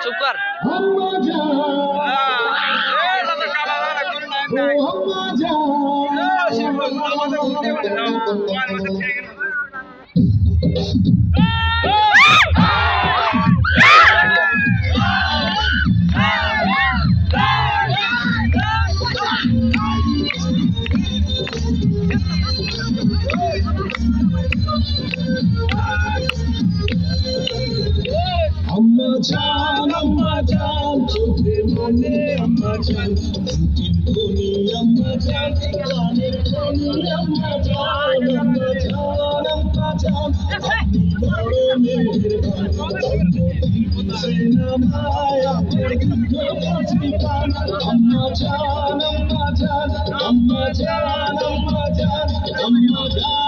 চুপ কর Amma Jan, chute mone Amma Jan, chute Amma Jan, gaane khoni Amma Jan, Amma Jan, Amma Jan, bade meherban, se namaya, Amma Jan, Amma Jan, Amma Jan, Amma Jan, Amma Jan.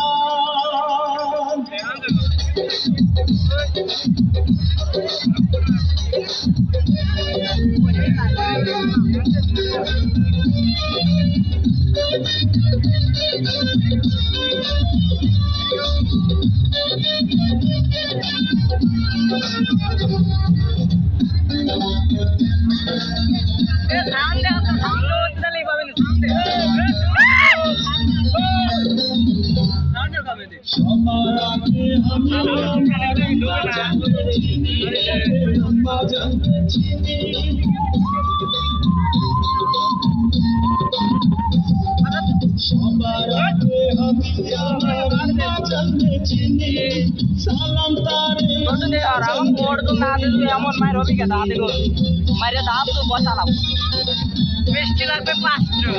মিষ্টি লাগবে 5টা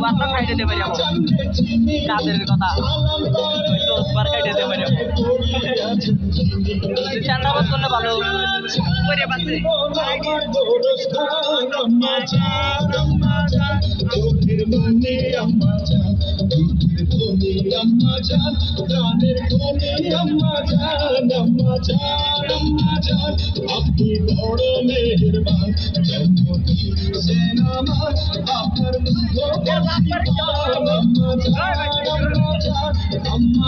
বাচ্চা খাইতে দেবে যাবো কাদের কথা খাইতে দেবে যাবো চান্দাবাদ করলে ভালো করে পাচ্ছে Amma Jan, gaane khoni Amma Jan, Amma Jan, Amma Jan, apni bado meherban, janmodin se namaz, apar mudho ko Amma Jan, Amma Jan, Amma Jan, Amma Amma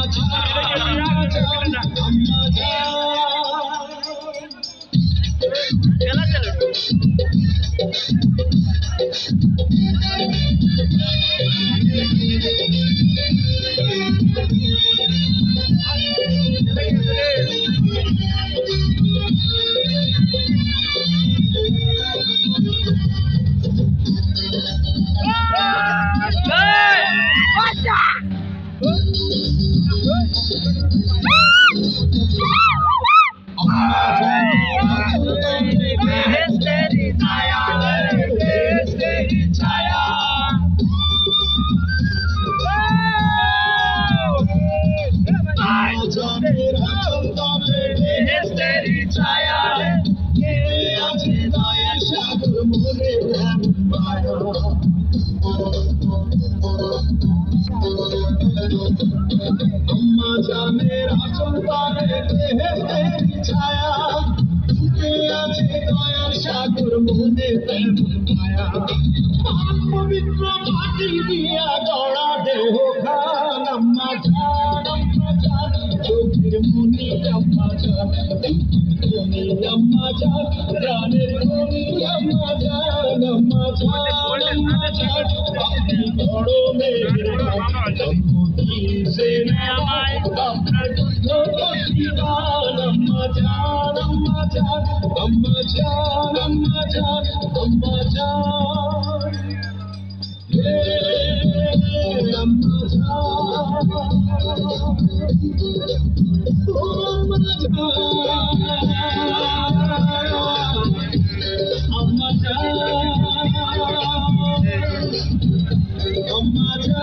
Jan,